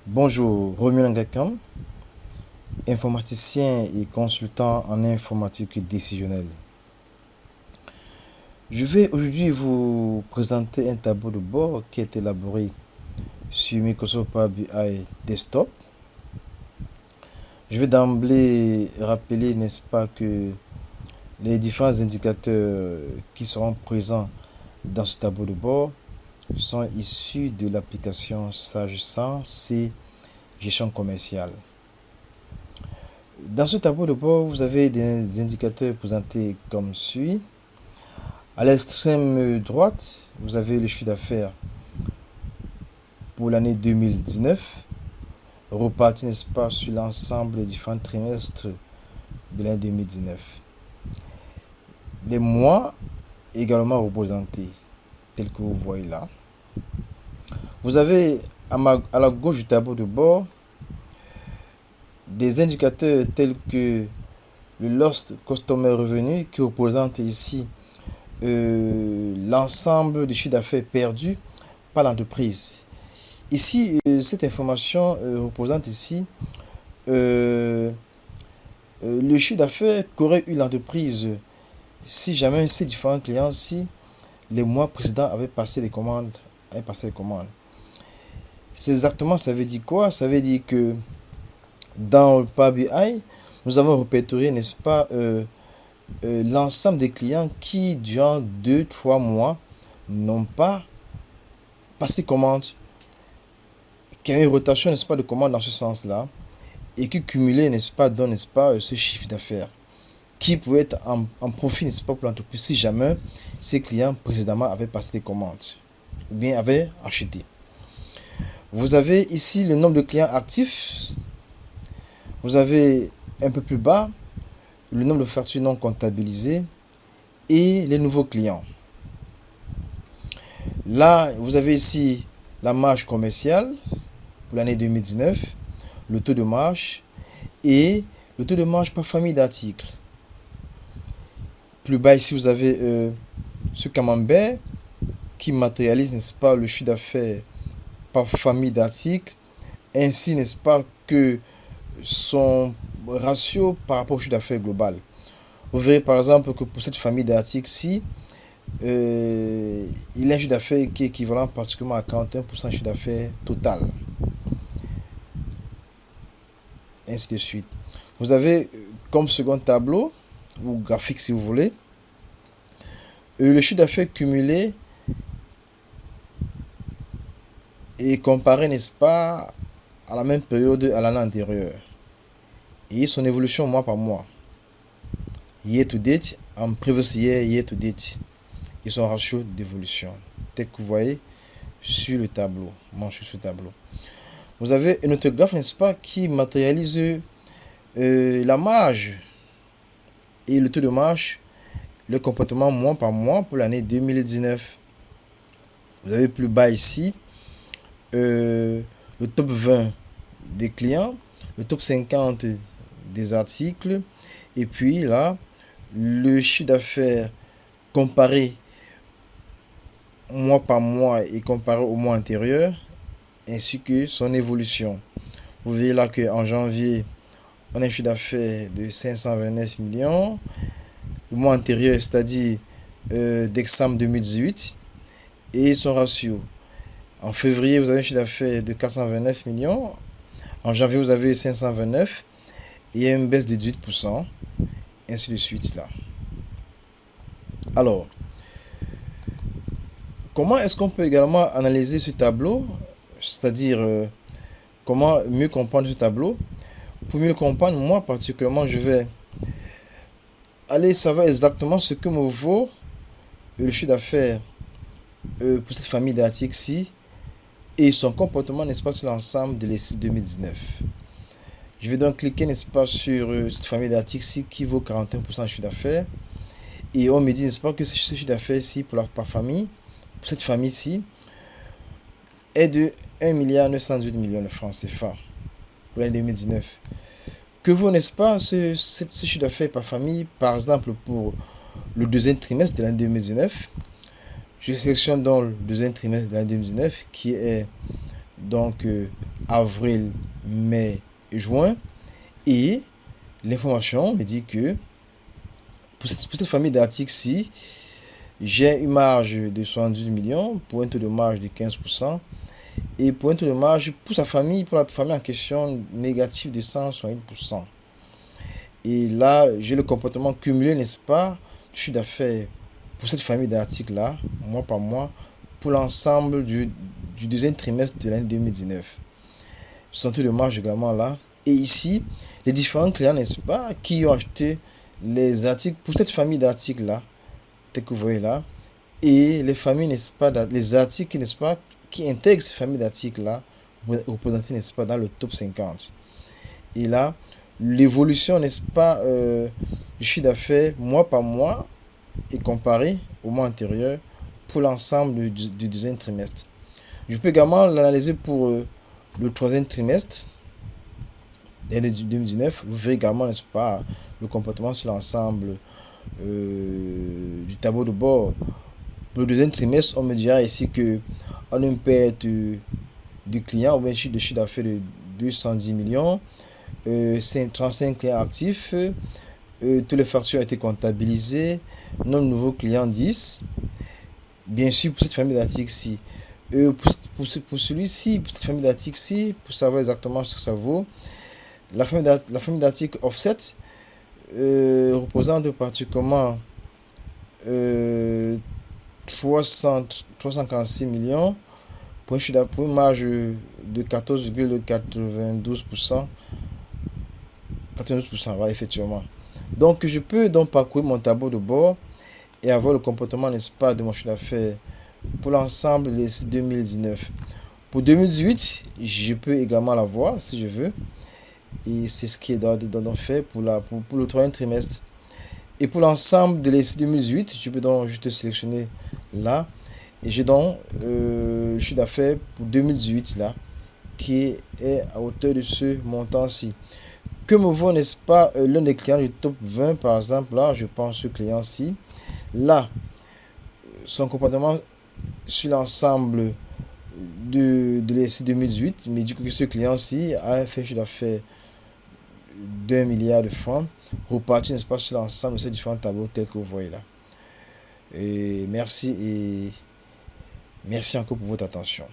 Bonjour, Romuald Ngakam, informaticien et consultant en informatique décisionnelle. Je vais aujourd'hui vous présenter un tableau de bord qui est élaboré sur Microsoft Power BI Desktop. Je vais d'emblée rappeler, n'est-ce pas, que les différents indicateurs qui seront présents dans ce tableau de bord sont issus de l'application Sage 100 C Gestion commerciale. Dans ce tableau de bord, vous avez des indicateurs présentés comme suit. À l'extrême droite, vous avez le chiffre d'affaires pour l'année 2019, reparti, n'est-ce pas, sur l'ensemble des différents trimestres de l'année 2019. Les mois également représentés, tels que vous voyez là. Vous avez à la gauche du tableau de bord des indicateurs tels que le Lost Customer Revenue qui représente ici l'ensemble des chiffres d'affaires perdus par l'entreprise. Ici, cette information représente ici le chiffre d'affaires qu'aurait eu l'entreprise si jamais ces différents clients, si les mois précédents avaient passé les commandes. C'est exactement, ça veut dire quoi? Ça veut dire que dans le Power BI, nous avons répertorié, n'est-ce pas, l'ensemble des clients qui, durant 2-3 mois, n'ont pas passé commande, qui ont une rotation, n'est-ce pas, de commande dans ce sens-là, et qui cumulé, n'est-ce pas, donne, n'est-ce pas, ce chiffre d'affaires, qui pouvait être en profit, n'est-ce pas, pour l'entreprise, si jamais ces clients précédemment avaient passé des commandes, ou bien avaient acheté. Vous avez ici le nombre de clients actifs. Vous avez un peu plus bas le nombre de factures non comptabilisées et les nouveaux clients. Là, vous avez ici la marge commerciale pour l'année 2019, le taux de marge et le taux de marge par famille d'articles. Plus bas ici, vous avez ce camembert qui matérialise, n'est-ce pas, le chiffre d'affaires par famille d'articles, ainsi, n'est-ce pas, que son ratio par rapport au chiffre d'affaires global. Vous verrez par exemple que pour cette famille d'articles-ci, il a un chiffre d'affaires qui est équivalent particulièrement à 41% de chiffre d'affaires total. Ainsi de suite. Vous avez comme second tableau, ou graphique si vous voulez, le chiffre d'affaires cumulé et comparé, n'est-ce pas, à la même période à l'année antérieure. Et son évolution mois par mois. Year to date, en previous year, year to date. Et son ratio d'évolution. Tel que vous voyez sur le tableau. Sur ce tableau. Vous avez un autre graphe, n'est-ce pas, qui matérialise la marge et le taux de marge, le comportement mois par mois pour l'année 2019. Vous avez plus bas ici le top 20 des clients, le top 50 des articles, et puis là, le chiffre d'affaires comparé mois par mois et comparé au mois antérieur, ainsi que son évolution. Vous voyez là qu'en janvier, on a un chiffre d'affaires de 529 millions. Le mois antérieur, c'est-à-dire décembre 2018, et son ratio. En février, vous avez un chiffre d'affaires de 429 millions. En janvier, vous avez 529 et il y a une baisse de 18%, ainsi de suite là. Alors, comment est-ce qu'on peut également analyser ce tableau? C'est-à-dire, comment mieux comprendre ce tableau? Pour mieux le comprendre, moi particulièrement, je vais aller savoir exactement ce que me vaut le chiffre d'affaires pour cette famille d'articles-ci et son comportement, n'est-ce pas, sur l'ensemble de l'exercice 2019. Je vais donc cliquer, n'est-ce pas, sur cette famille d'articles-ci qui vaut 41% de chiffre d'affaires. Et on me dit, n'est-ce pas, que ce chiffre d'affaires-ci par famille, pour cette famille-ci, est de 1,918 milliard de francs CFA pour l'année 2019. Que vaut, n'est-ce pas, ce chiffre d'affaires par famille, par exemple, pour le deuxième trimestre de l'année 2019? Je sélectionne donc le deuxième trimestre de l'année 2019 qui est donc avril, mai, juin. Et l'information me dit que pour cette famille d'articles-ci, j'ai une marge de 78 millions pour un taux de marge de 15%. Et pour un taux de marge pour la famille en question, négatif de 168%. Et là, j'ai le comportement cumulé, n'est-ce pas, du chiffre d'affaires pour cette famille d'articles-là, mois par mois, pour l'ensemble du deuxième trimestre de l'année 2019. Son taux de marge également là. Et ici, les différents clients, n'est-ce pas, qui ont acheté les articles pour cette famille d'articles-là, tel que vous voyez là, et les familles, n'est-ce pas, les articles, n'est-ce pas, qui intègrent cette famille d'articles-là, représentés, n'est-ce pas, dans le top 50. Et là, l'évolution, n'est-ce pas, du chiffre d'affaires mois par mois est comparé au mois antérieur pour l'ensemble du deuxième trimestre. Je peux également l'analyser pour le troisième trimestre l'année 2019. Vous verrez également, n'est-ce pas, le comportement sur l'ensemble du tableau de bord. Pour le deuxième trimestre, on me dira ici que on a une perte du client, ou un chiffre d'affaires de 210 millions, 35 clients actifs, toutes les factures ont été comptabilisées, nombre de nouveaux clients 10. Bien sûr, pour cette famille d'articles-ci, pour celui-ci, pour cette famille d'articles-ci, pour savoir exactement ce que ça vaut, la famille d'articles offset représente particulièrement 346 millions pour une marge de 14,92%. 92%, ouais, effectivement. Donc, je peux donc parcourir mon tableau de bord et avoir le comportement, n'est-ce pas, de mon chiffre d'affaires pour l'ensemble de 2019. Pour 2018, je peux également l'avoir si je veux. Et c'est ce qui est donc fait pour le troisième trimestre. Et pour l'ensemble de l'ESI 2018, je peux donc juste sélectionner là. Et j'ai donc le chiffre d'affaires pour 2018 là, qui est à hauteur de ce montant-ci. Que me vaut, n'est-ce pas, l'un des clients du top 20, par exemple, là, je pense ce client-ci. Là, son comportement sur l'ensemble de l'ESI 2018 me dit que ce client-ci a fait un chiffre d'affaires d'1 milliard de francs, reparti, n'est-ce pas, sur l'ensemble de ces différents tableaux tels que vous voyez là. Et merci encore pour votre attention.